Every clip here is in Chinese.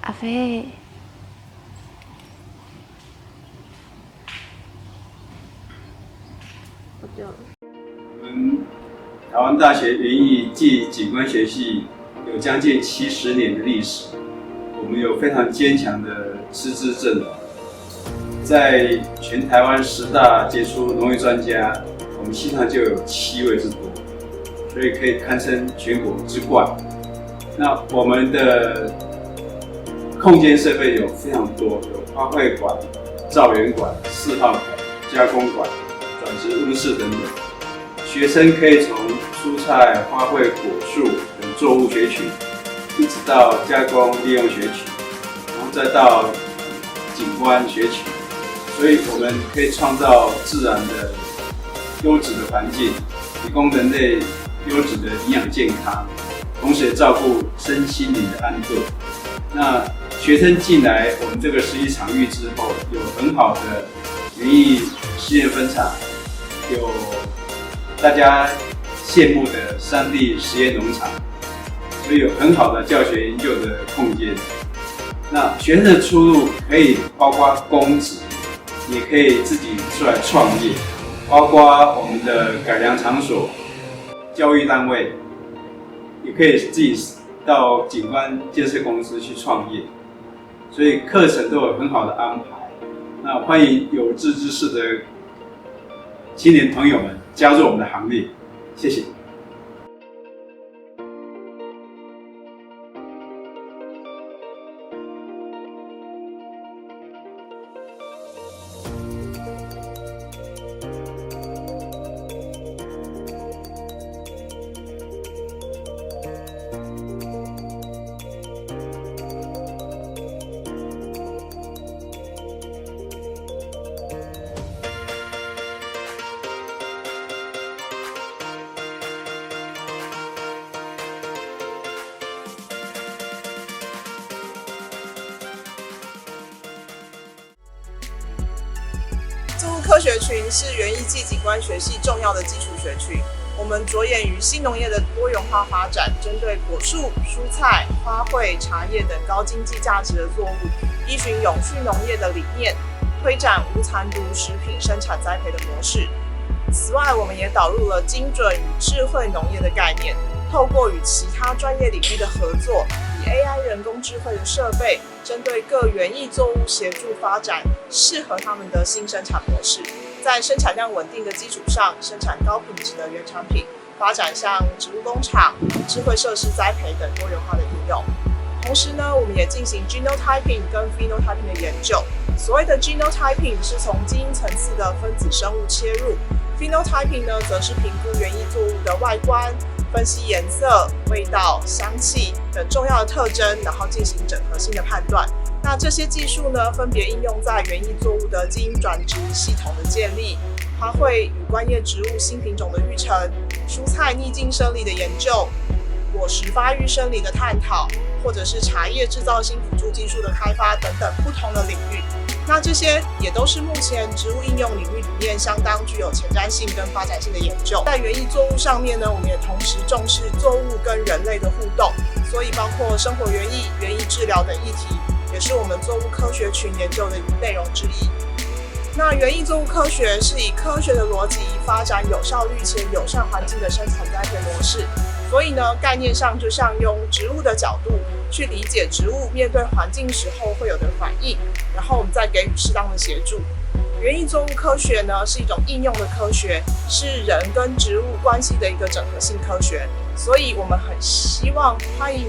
阿飞，我们台湾大学园艺暨景观学系有将近70年的历史，我们有非常坚强的师资阵容，在全台湾10大杰出农业专家，我们系上就有7位之多，所以可以堪称全国之冠。那我们的空间设备有非常多，有花卉馆、造园馆、4号馆、加工馆、转植温室等等。学生可以从蔬菜、花卉、果树等作物学群，一直到加工利用学群，然后再到景观学群。所以我们可以创造自然的优质的环境，提供人类优质的营养健康，同时也照顾身心灵的安顿。那学生进来我们这个实习场域之后，有很好的园艺试验分场，有大家羡慕的3D 实验农场，所以有很好的教学研究的空间。那学生的出路可以包括公职，也可以自己出来创业，包括我们的改良场所、教育单位，也可以自己到景观建设公司去创业。所以课程都有很好的安排。那欢迎有志之士的青年朋友们加入我们的行列，谢谢。作物科学群是园艺暨景观学系重要的基础学群，我们着眼于新农业的多元化发展，针对果树、蔬菜、花卉、茶叶等高经济价值的作物，依循永续农业的理念，推展无残毒食品生产栽培的模式。此外，我们也导入了精准与智慧农业的概念，透过与其他专业领域的合作，以 AI 人工智慧的设备，针对各园艺作物协助发展适合他们的新生产模式，在生产量稳定的基础上，生产高品质的原产品，发展像植物工厂、智慧设施栽培等多元化的应用。同时呢，我们也进行 genotyping 跟 phenotyping 的研究。所谓的 genotyping 是从基因层次的分子生物切入 ，phenotyping 呢，则是评估园艺作物的外观，分析颜色、味道、香气等重要的特征，然后进行整合性的判断。那这些技术呢，分别应用在园艺作物的基因转植系统的建立、花卉与观叶植物新品种的育成、蔬菜逆境生理的研究、果实发育生理的探讨，或者是茶叶制造新辅助技术的开发等等不同的领域。那这些也都是目前植物应用领域里面相当具有前瞻性跟发展性的研究。在园艺作物上面呢，我们也同时重视作物跟人类的互动，所以包括生活园艺、园艺治疗等议题，也是我们作物科学群研究的内容之一。那园艺作物科学是以科学的逻辑发展有效率且友善环境的生产栽培模式，所以呢，概念上就像用植物的角度去理解植物面对环境时候会有的反应，然后我们再给予适当的协助。园艺作物科学呢，是一种应用的科学，是人跟植物关系的一个整合性科学，所以我们很希望欢迎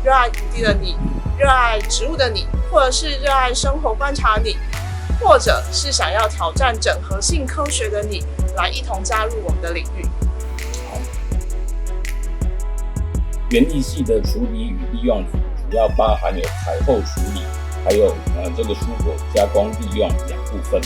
热爱土地的你，热爱植物的你，或者是热爱生活观察你，或者是想要挑战整合性科学的你，来一同加入我们的领域。园艺系的处理与利用主要包含有采后处理，还有这个蔬果加工利用2部分。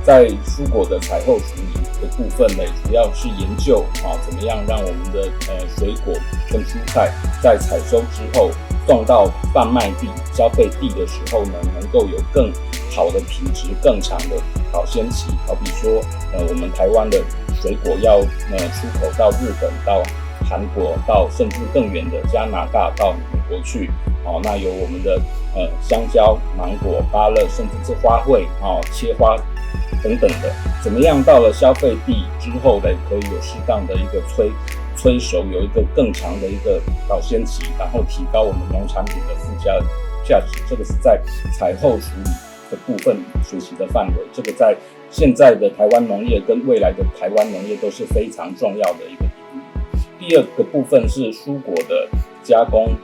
在蔬果的采后处理的部分呢，主要是研究怎么样让我们的水果跟蔬菜在采收之后送到贩卖地、消费地的时候呢，能够有更好的品质、更长的保鲜期。好比说，我们台湾的水果要出口到日本、到韩国，到甚至更远的加拿大、到美国去，那有我们的香蕉、芒果、芭乐，甚至是花卉切花等等的，怎么样到了消费地之后呢，可以有适当的一个催熟，有一个更长的一个保鲜期，然后提高我们农产品的附加价值，这个是在采后处理的部分学习的范围，这个在现在的台湾农业跟未来的台湾农业都是非常重要的一个领域。第二个部分是蔬果的加工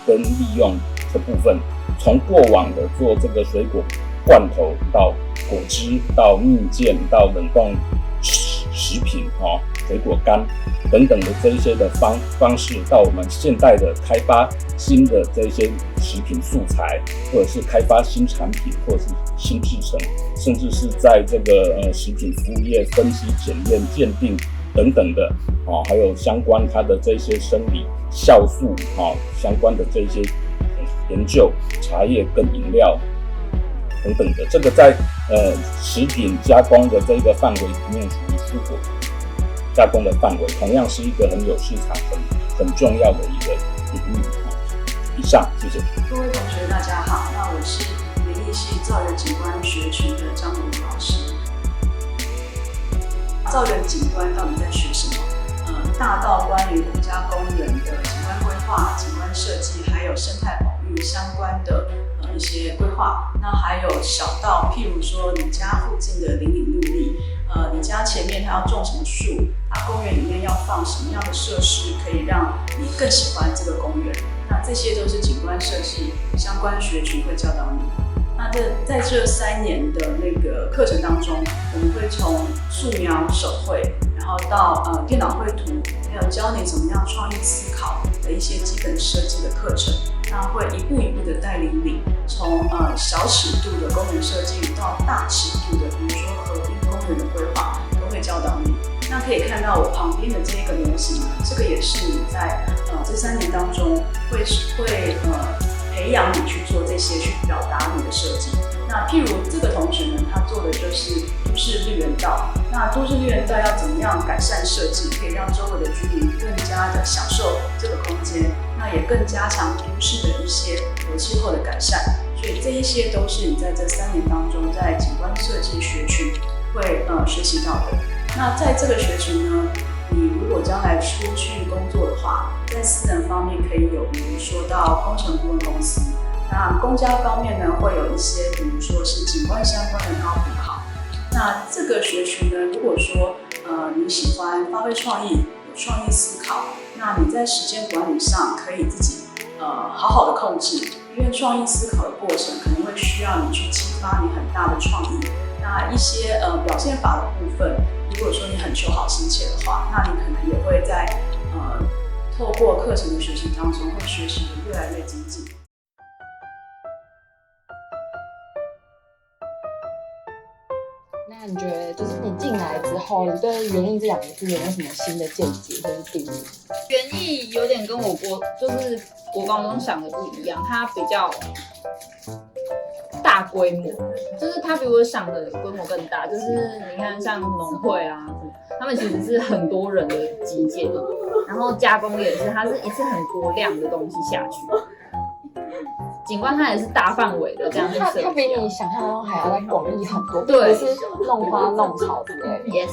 跟利用的部分，从过往的做这个水果罐头到果汁到蜜饯到冷冻食品水果干等等的这一些的方式，到我们现代的开发新的这一些食品素材，或者是开发新产品，或者是新制成，甚至是在这个食品服务业分析、检验、鉴定等等的还有相关它的这些生理酵素相关的这些研究，茶叶跟饮料等等的，这个在食品加工的这个范围里面属于蔬果加工的范围，同样是一个很有市场很重要的一个领域。以上，谢谢。各位同学，大家好，那我是园艺系造园景观学群的张文老师。造园景观到底在学什么？大到关于国家公园的景观规划、景观设计，还有生态保育相关的一些规划。那还有小到譬如说你家附近的邻里绿地，你家前面它要种什么树，它公园里面要放什么样的设施，可以让你更喜欢这个公园。那这些都是景观设计相关学群会教导你。那在这3年的那个课程当中，我们会从素描、手绘，然后到电脑绘图，还有教你怎么样创意思考的一些基本设计的课程。那会一步一步的带领你，从小尺度的公园设计到大尺度的，比如说河滨公园的规划，都会教导你。那可以看到我旁边的这个模型，这个也是你在这3年当中会培养你去做这些，去表达你的设计。那譬如这个同学呢，他做的就是都市绿园道。那都市绿园道要怎么样改善设计，可以让周围的居民更加的享受这个空间，那也更加强都市的一些气候的改善。所以这一些都是你在这3年当中，在景观设计学群会学习到的。那在这个学群呢，你如果将来出去工作的话，在私人方面可以有，比如说到工程顾问公司。那公家方面呢，会有一些，比如说是景观相关的高普考。那这个学群呢，如果说你喜欢发挥创意，有创意思考，那你在时间管理上可以自己好好的控制，因为创意思考的过程可能会需要你去激发你很大的创意。那一些表现法的部分，如果说你很求好心切的话，那你可能也会在透过课程的学习当中，会学习的越来越精进。那你觉得，就是你进来之后，你对园艺这2个字有没有什么新的见解或是定义？园艺有点跟我就是国高中想的不一样，它比较大规模，就是它比我想的规模更大。就是你看，像农会啊，他们其实是很多人的集结，然后加工也是，它是一次很多量的东西下去。景观它也是大范围的这样去设计，它比你想象中还要再广义很多，对，不是弄花弄草之类的。Yes。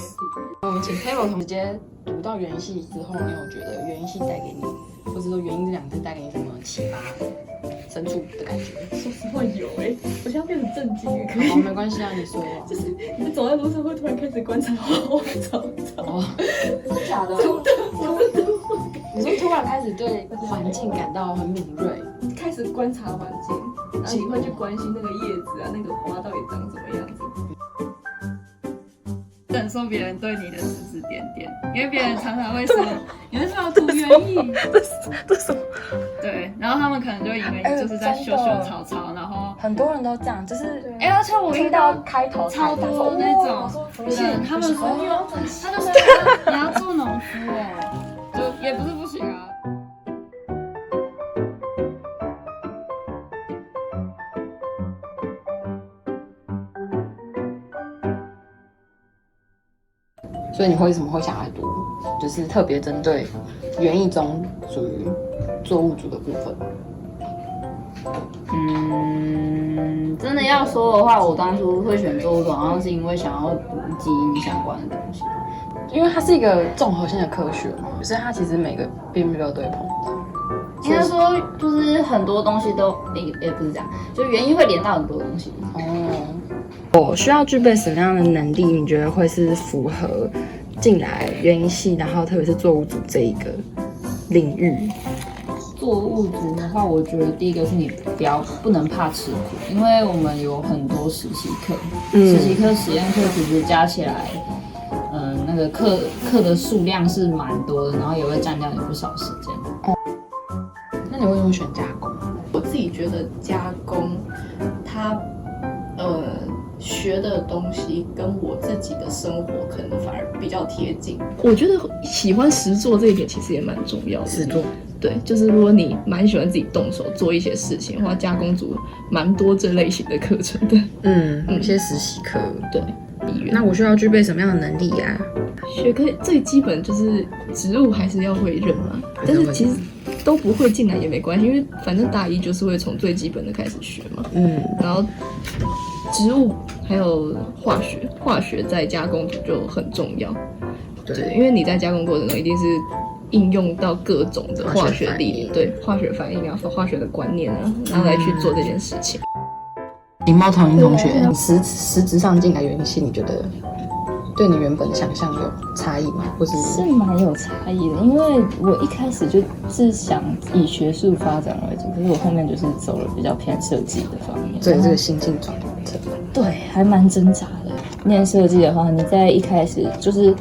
我们请 Carol 同学读到园艺系之后，你有觉得园艺系带给你，或者说园艺这2个字带给你什么启发、深处的感觉？说实话有我现在变得震惊可以。好，没关系啊，你说。就是你走在路上会突然开始观察花花草草。哦，真的假的？你说突然开始对环境感到很敏锐，开始观察环境，然后你会去关心那个叶子啊，那个花到底长什么样子。忍受别人对你的指指点点，因为别人常常会说你为什么要涂园艺？这什么？对，然后他们可能就以为你就是在秀秀草草，然后很多人都这样，就是而且我听到开头超多那种，对，他们说他就说你要做农夫就也不是不行啊。所以你为什么会想来读？就是特别针对园艺中属于作物组的部分。真的要说的话，我当初会选作物组，好像是因为想要读基因相关的东西。因为它是一个综合性的科学嘛，所以它其实每个边边都会碰到。应该说就是很多东西都也不是这样，就原因会连到很多东西。我需要具备什么样的能力？你觉得会是符合进来园艺系，然后特别是作物组这一个领域？作物组的话，我觉得第一个是你不能怕吃苦，因为我们有很多实习课，实习课、实验课其实加起来，那个课的数量是蛮多的，然后也会占掉你不少时间。那你为什么选加工？我自己觉得加工，它学的东西跟我自己的生活可能反而比较贴近。我觉得喜欢实作这一点其实也蛮重要的。实作，对，就是如果你蛮喜欢自己动手做一些事情的话，加工组蛮多这类型的课程的。有些实习课，对。那我需要具备什么样的能力呀？学科最基本就是植物还是要会认嘛，但是其实都不会进来也没关系，因为反正大一就是会从最基本的开始学嘛。然后植物还有化学在加工组就很重要。对，因为你在加工过程中一定是应用到各种的化学力，对，化学反应啊，化学的观念啊，然后来去做这件事情。林猫同音同学，实质上进来园艺系，你觉得对你原本的想象有差异吗？或是蛮有差异的，因为我一开始就是想以学术发展为主，可是我后面就是走了比较偏设计的方面。对，这个心境转折，对，还蛮挣扎的。念设计的话，你在一开始就是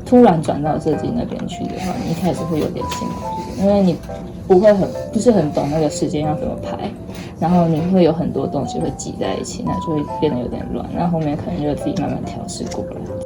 突然转到设计那边去的话，你一开始会有点辛苦，因为你不是很懂那个时间要怎么排，然后你会有很多东西会挤在一起，那就会变得有点乱，然后后面可能就自己慢慢调试过来。